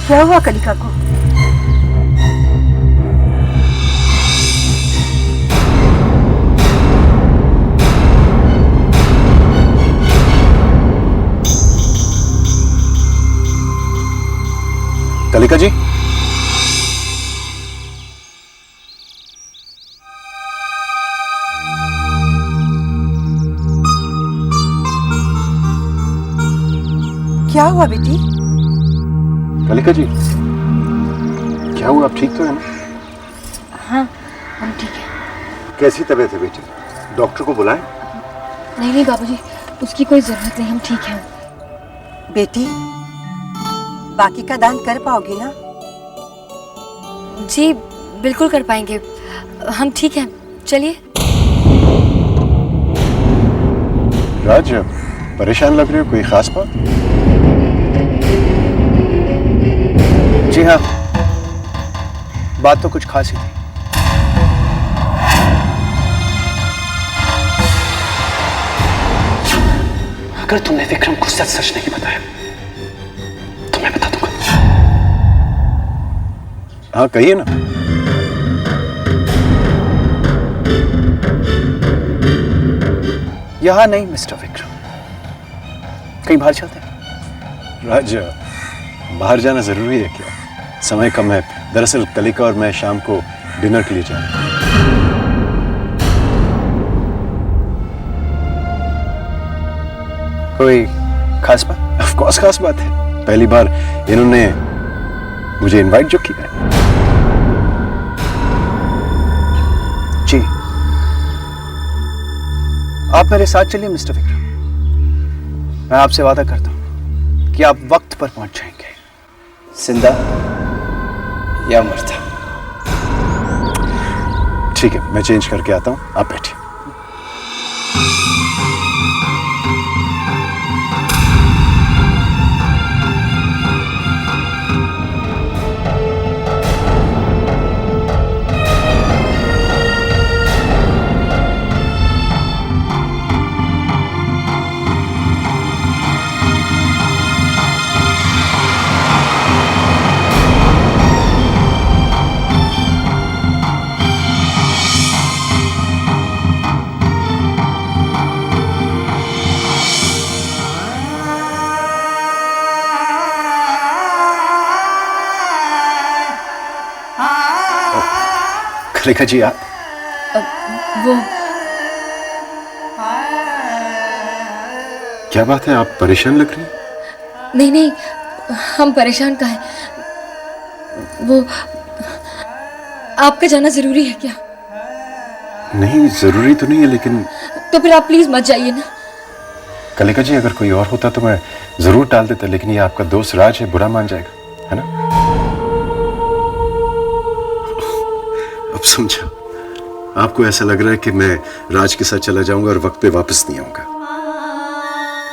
क्या हुआ कलिका को? कलिका जी, क्या हुआ बेटी? कलिका जी, क्या हुआ? आप ठीक तो है ना? हाँ, हम ठीक हैं। कैसी तबीयत है बेटी? डॉक्टर को बुलाएं? नहीं नहीं बाबूजी, उसकी कोई जरूरत नहीं, हम ठीक हैं। बेटी, बाकी का दान कर पाओगी ना? जी बिल्कुल कर पाएंगे, हम ठीक हैं, चलिए। राज, परेशान लग रहे हो, कोई खास बात? जी हाँ, बात तो कुछ खास ही थी। अगर तुमने विक्रम को सच सच नहीं बताया तो मैं बता दूंगा। हाँ कहिए ना। यहां नहीं मिस्टर विक्रम, कहीं बाहर चलते हैं। राज, बाहर जाना जरूरी है क्या? समय कम है। दरअसल कलिका और मैं शाम को डिनर के लिए जा रहे हैं। कोई खास बात? ऑफ कोर्स खास बात है। पहली बार इन्होंने मुझे इनवाइट जो किया है। जी, आप मेरे साथ चलिए मिस्टर विक्रम। मैं आपसे वादा करता हूं कि आप वक्त पर पहुंच जाएंगे, जिंदा या मरता। ठीक है, मैं चेंज करके आता हूं, आप बैठिए। कलिका जी, आप वो क्या बात है, आप परेशान लग रही हैं? नहीं नहीं, हम परेशान का है। वो आपका जाना जरूरी है क्या? नहीं, जरूरी तो नहीं है, लेकिन तो फिर आप प्लीज मत जाइए ना। कलिका जी, अगर कोई और होता तो मैं जरूर टाल देता, लेकिन ये आपका दोस्त राज है, बुरा मान जाएगा, है ना? अब समझा, आपको ऐसा लग रहा है कि मैं राज के साथ चला जाऊंगा और वक्त पे वापस नहीं आऊंगा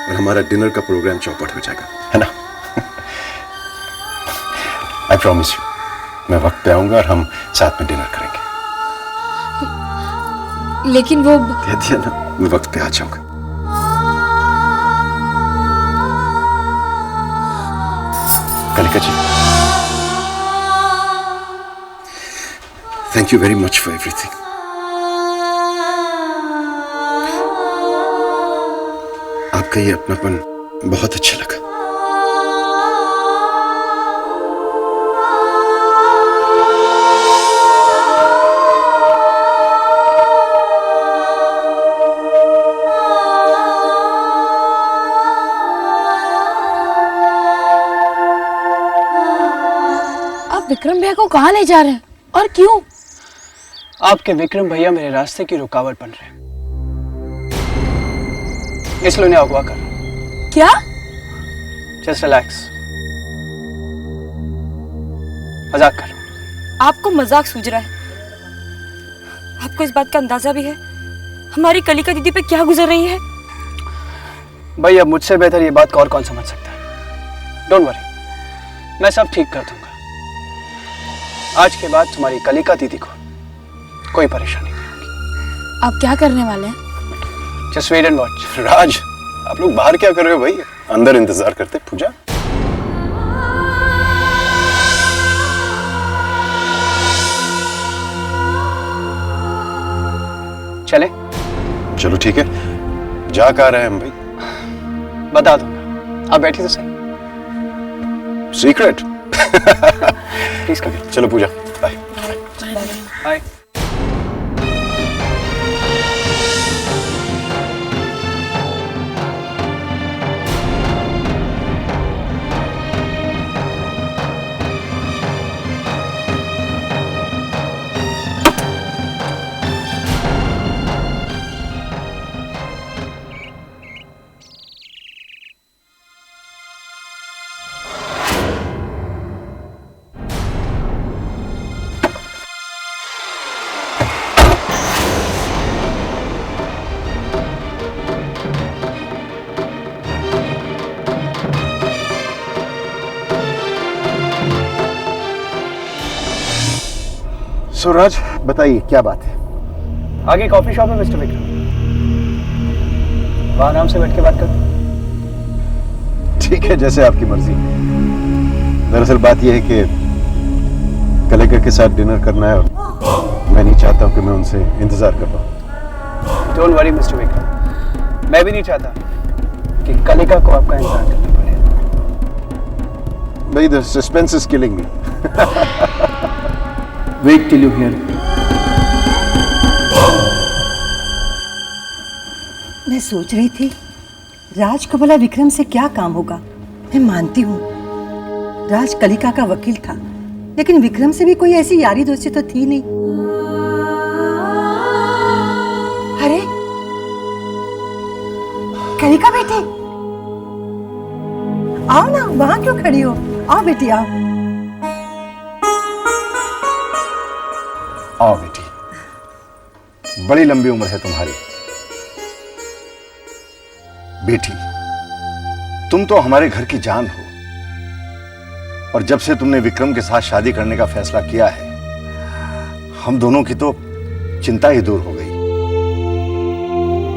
और हमारा डिनर का प्रोग्राम चौपट हो जाएगा, है ना? आई प्रॉमिस यू, मैं वक्त पे आऊंगा और हम साथ में डिनर करेंगे। लेकिन वो कह दिया ना, मैं वक्त पे आ जाऊंगा। Kalika ji, thank you very much for everything. आपका ये अपनापन बहुत अच्छा लगा। आप विक्रम भैया को कहाँ ले जा रहे हैं और क्यों? आपके विक्रम भैया मेरे रास्ते की रुकावट बन रहे हैं, इसलिए उन्हें अगवा कर। क्या? जस्ट रिलैक्स, मजाक कर रहा हूं। आपको मजाक सूझ रहा है? आपको इस बात का अंदाजा भी है हमारी कलिका दीदी पे क्या गुजर रही है? भाई, अब मुझसे बेहतर ये बात और कौन समझ सकता है। डोंट वरी, मैं सब ठीक कर दूंगा। आज के बाद तुम्हारी कलिका दीदी को कोई परेशानी नहीं होगी। आप क्या करने वाले हैं? Just wait and watch. Raj, आप लोग बाहर क्या कर रहे हो भाई? अंदर इंतजार करते। पूजा, चले? चलो ठीक है, जा कहाँ रहे हैं हम भाई? बता दूंगा, आप बैठिए तो सही। सीक्रेट? प्लीज कभी। चलो पूजा, बाय। हाय। सुराज बताइए क्या बात है? आगे कॉफी शॉप है मिस्टर विक्रम, वहां आराम से बैठ के बात करते। ठीक है, जैसे आपकी मर्जी। दरअसल बात यह है कि कलिका के साथ डिनर करना है और मैं नहीं चाहता हूं कि मैं उनसे इंतजार कर पाऊं। डोंट वरी मिस्टर विक्रम, मैं भी नहीं चाहता कि कलिका को आपका इंतजार करना पड़े। भाई the suspense is killing me. Wait till you hear. मैं सोच रही थी राज को भला विक्रम से क्या काम होगा। मैं मानती हूँ राज कलिका का वकील था, लेकिन विक्रम से भी कोई ऐसी यारी दोस्ती तो थी नहीं। अरे कलिका बेटी, आओ ना, वहां क्यों खड़ी हो? आओ बेटी आओ। आओ बेटी, बड़ी लंबी उम्र है तुम्हारी। बेटी, तुम तो हमारे घर की जान हो, और जब से तुमने विक्रम के साथ शादी करने का फैसला किया है, हम दोनों की तो चिंता ही दूर हो गई।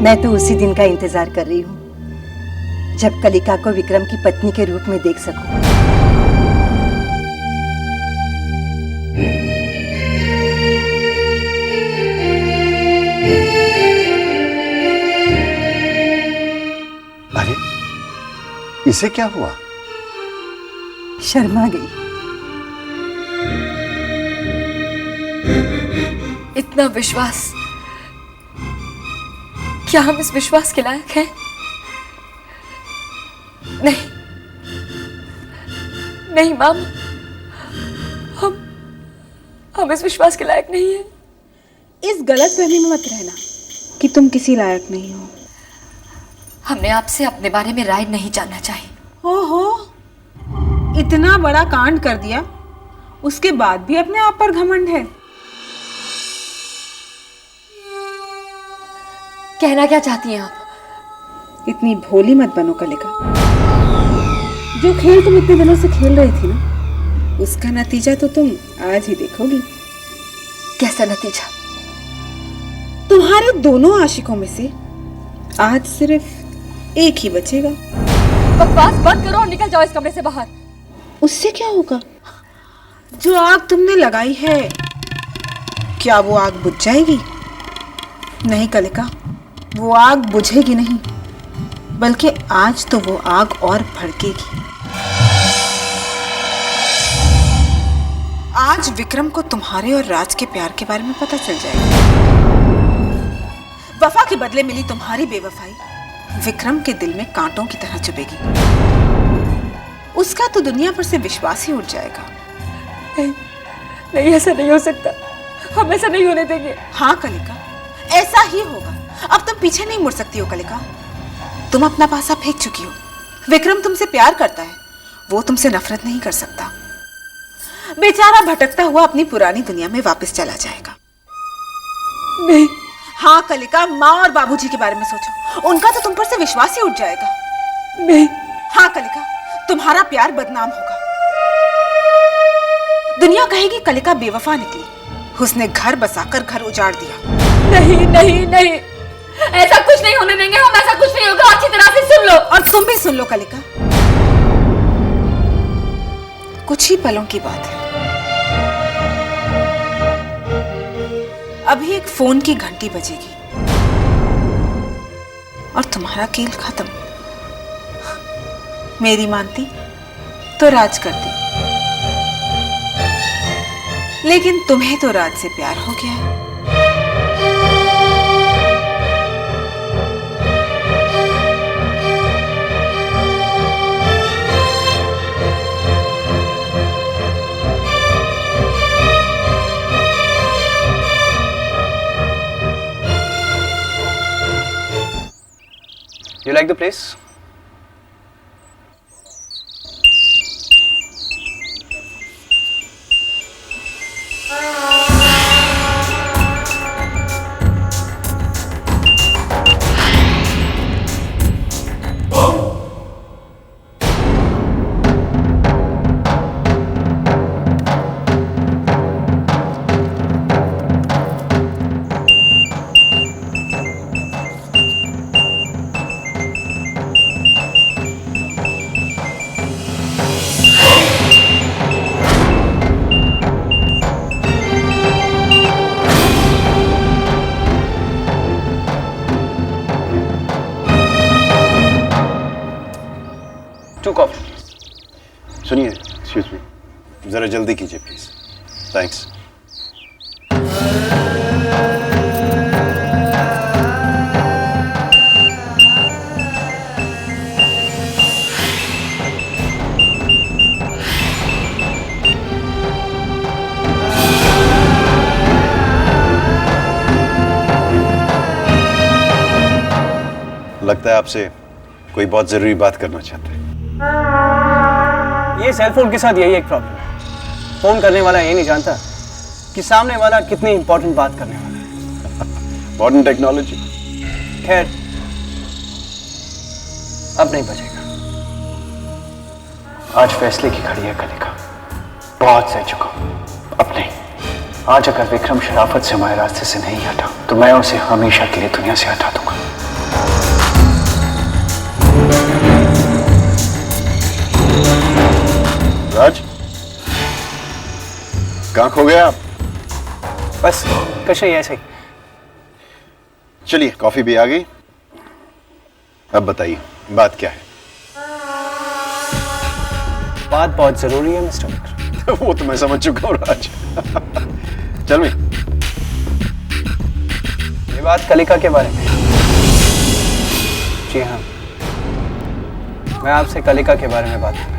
मैं तो उसी दिन का इंतजार कर रही हूँ जब कलिका को विक्रम की पत्नी के रूप में देख सकूं। अरे इसे क्या हुआ? शर्मा गई। इतना विश्वास, क्या हम इस विश्वास के लायक हैं? नहीं नहीं माम, हम इस विश्वास के लायक नहीं हैं। इस गलतफहमी में मत रहना कि तुम किसी लायक नहीं हो। हमने आपसे अपने बारे में राय नहीं जानना चाहिए। ओहो, इतना बड़ा कांड कर दिया, उसके बाद भी अपने आप पर घमंड है। कहना क्या चाहती हैं आप? इतनी भोली मत बनो कलिका। जो खेल तुम इतने दिनों से खेल रही थी ना, उसका नतीजा तो तुम आज ही देखोगी। कैसा नतीजा? तुम्हारे दोनों आशिकों में से आज सिर्फ एक ही बचेगा। बकवास बंद करो और निकल जाओ इस कमरे से बाहर। उससे क्या होगा? जो आग तुमने लगाई है, क्या वो आग बुझ जाएगी? नहीं कलिका, वो आग बुझेगी नहीं, बल्कि आज तो वो आग और भड़केगी। आज विक्रम को तुम्हारे और राज के प्यार के बारे में पता चल जाएगा। वफा के बदले मिली तुम्हारी बेवफाई विक्रम के दिल में कांटों की तरह चुभेगी। उसका तो दुनिया पर से विश्वास ही उठ जाएगा। नहीं, ऐसा नहीं हो सकता। हम ऐसा नहीं होने देंगे। हाँ कलिका, ऐसा ही होगा। अब तुम पीछे नहीं मुड़ सकती हो कलिका। तुम अपना पासा फेंक चुकी हो। विक्रम तुमसे प्यार करता है, वो तुमसे नफरत नहीं कर सकता। बेचारा भटकता हुआ अपनी पुरानी दुनिया में वापस चला जाएगा। नहीं। हाँ कलिका, माँ और बाबूजी के बारे में सोचो, उनका तो तुम पर से विश्वास ही उठ जाएगा। नहीं। हाँ कलिका, तुम्हारा प्यार बदनाम होगा। दुनिया कहेगी कलिका बेवफा निकली, उसने घर बसाकर घर उजाड़ दिया। नहीं नहीं नहीं, ऐसा कुछ नहीं होने देंगे हम। ऐसा कुछ नहीं होगा। अच्छी तरह से सुन लो। और तुम भी सुन लो कलिका, कुछ ही पलों की बात है। अभी एक फोन की घंटी बजेगी। और तुम्हारा खेल खत्म। मेरी मानती तो राज करती, लेकिन तुम्हें तो राज से प्यार हो गया है। You like the place? Two coffee, please. सुनिए, एक्सक्यूज मी, जरा जल्दी कीजिए प्लीज। थैंक्स। लगता है आपसे कोई बहुत जरूरी बात करना चाहता है। ये सेलफोन के साथ यही एक प्रॉब्लम है। फोन करने वाला ये नहीं जानता कि सामने वाला कितनी इंपॉर्टेंट बात करने वाला है। Modern technology. खैर, अब नहीं बचेगा। आज फैसले की घड़ी है कलिका। बहुत सह चुका हूं, अब नहीं। आज अगर विक्रम शराफत से हमारे रास्ते से नहीं हटा तो मैं उसे हमेशा के लिए दुनिया से हटा दूंगा। राज, कहाँ खो गए आप? बस कशे ऐसे ही। चलिए, कॉफी भी आ गई। अब बताइए, बात क्या है? बात बहुत जरूरी है मिस्टर विक्रम। वो तो मैं समझ चुका हूँ राज। चल मैं। ये बात कलिका के बारे में। जी हाँ, मैं आपसे कलिका के बारे में बात कर रहा हूं।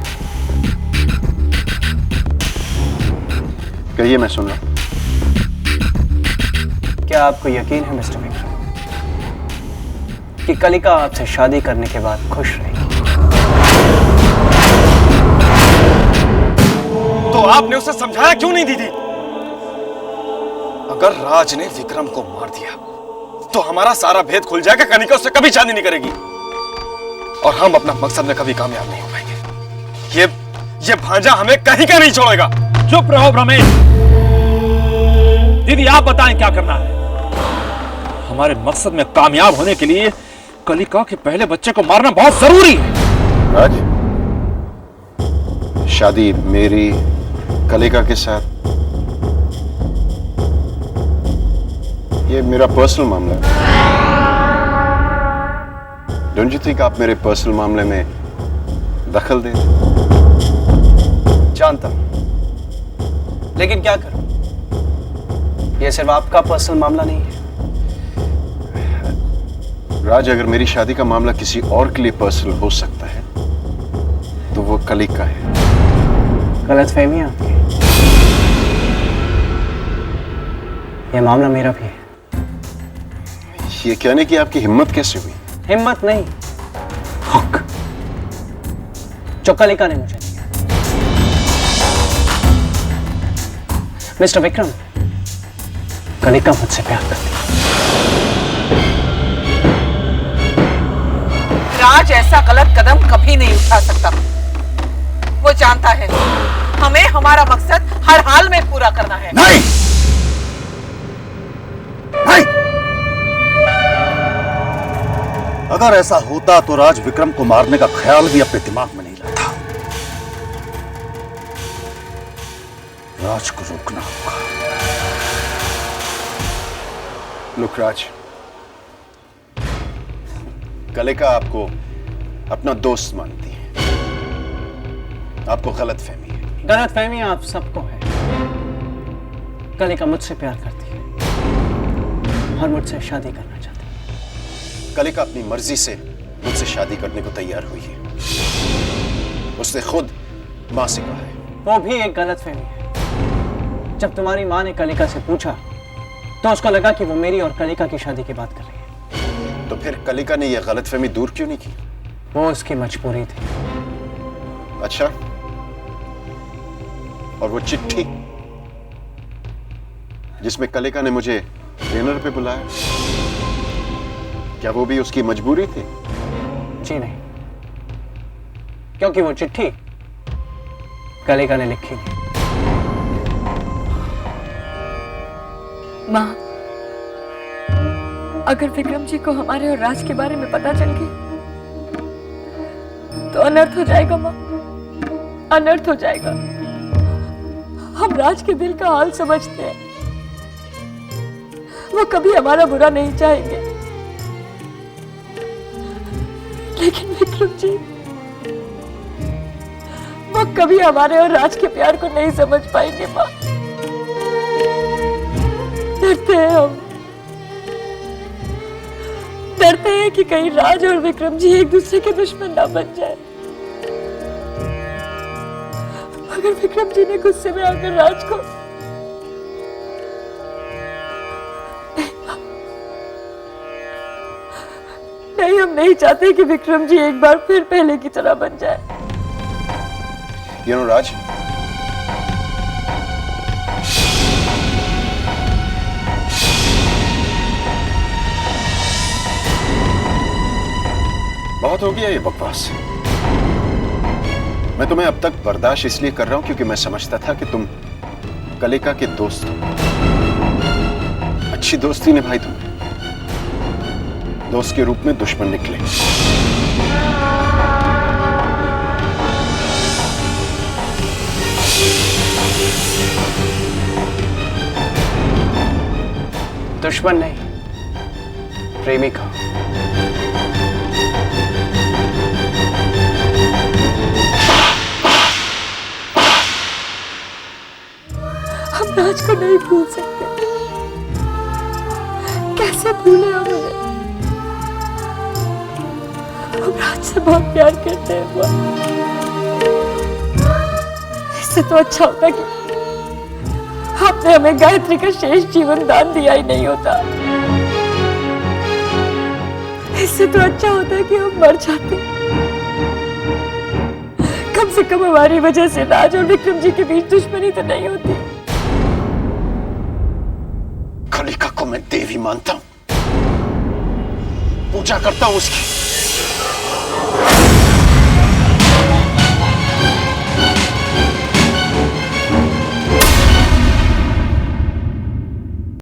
कहिए, मैं सुन रहा हूं। क्या आपको यकीन है मिस्टर विक्रम कि कलिका आपसे शादी करने के बाद खुश रहेगी? तो आपने उसे समझाया क्यों नहीं दीदी? अगर राज ने विक्रम को मार दिया तो हमारा सारा भेद खुल जाएगा। कनिका उससे कभी शादी नहीं करेगी और हम अपना मकसद में कभी कामयाब नहीं हो पाएंगे। ये भांजा हमें कहीं का नहीं छोड़ेगा। चुप रहो भ्रमेश। दीदी, आप बताएं क्या करना है। हमारे मकसद में कामयाब होने के लिए कलिका के पहले बच्चे को मारना बहुत जरूरी है। राज, शादी मेरी कलिका के साथ, ये मेरा पर्सनल मामला है। डोंट यू थिंक आप मेरे पर्सनल मामले में दखल दे? जानता हूं, लेकिन क्या करूं? यह सिर्फ आपका पर्सनल मामला नहीं है। राज, अगर मेरी शादी का मामला किसी और के लिए पर्सनल हो सकता है तो वो कलिका है। गलतफहमी है आपकी। यह मामला मेरा भी है। ये कहने की आपकी हिम्मत कैसे हुई? हिम्मत नहीं, हक जो कलिका ने मुझे दिया। मिस्टर विक्रम, कलिका मुझसे प्यार करती है। राज ऐसा गलत कदम कभी नहीं उठा सकता। वो जानता है हमें हमारा मकसद हर हाल में पूरा करना है। नहीं, नहीं। अगर ऐसा होता तो राज विक्रम को मारने का ख्याल भी अपने दिमाग में नहीं लाता। राज को रोकना होगा। लुक राज, कलिका आपको अपना दोस्त मानती है, आपको गलत फहमी है। गलत फहमी आप सबको है। कलिका मुझसे प्यार करती है और मुझसे शादी करना चाहती है। कलिका अपनी मर्जी से मुझसे शादी करने को तैयार हुई है। उसने खुद मां से कहा है। वो भी एक गलत फहमी है। जब तुम्हारी मां ने कलिका से पूछा तो उसको लगा कि वो मेरी और कलिका की शादी की बात कर रही है। तो फिर कलिका ने यह गलतफहमी दूर क्यों नहीं की? वो उसकी मजबूरी थी। अच्छा, और वो चिट्ठी जिसमें कलिका ने मुझे डिनर पे बुलाया, क्या वो भी उसकी मजबूरी थी? जी नहीं, क्योंकि वो चिट्ठी कलिका ने लिखी नहीं। माँ, अगर विक्रम जी को हमारे और राज के बारे में पता चल गया तो अनर्थ हो जाएगा माँ, अनर्थ हो जाएगा। हम राज के दिल का हाल समझते हैं। वो कभी हमारा बुरा नहीं चाहेंगे, लेकिन विक्रम जी, वो कभी हमारे और राज के प्यार को नहीं समझ पाएंगे माँ। डरते हैं हम, डरते हैं कि कहीं राज और विक्रम जी एक दूसरे के दुश्मन ना बन जाए। अगर विक्रम जी ने गुस्से में आकर राज को नहीं, हम नहीं चाहते कि विक्रम जी एक बार फिर पहले की तरह बन जाए। राज, बहुत हो गया ये बकवास। मैं तुम्हें अब तक बर्दाश्त इसलिए कर रहा हूं क्योंकि मैं समझता था कि तुम कलिका के दोस्त हो। अच्छी दोस्ती निभाई तुमने, दोस्त के रूप में दुश्मन निकले। दुश्मन नहीं, प्रेमिका। हम राज को नहीं भूल सकते। कैसे भूले हम उन्हें? हम राज से बहुत प्यार करते हैं। इससे तो अच्छा होता कि आपने हमें गायत्री का शेष जीवन दान दिया ही नहीं होता। इससे तो अच्छा होता कि हम मर जाते। कम से कम हमारी वजह से राज और विक्रम जी के बीच दुश्मनी तो नहीं होती। कलिका को मैं देवी मानता हूं, पूजा करता हूं उसकी,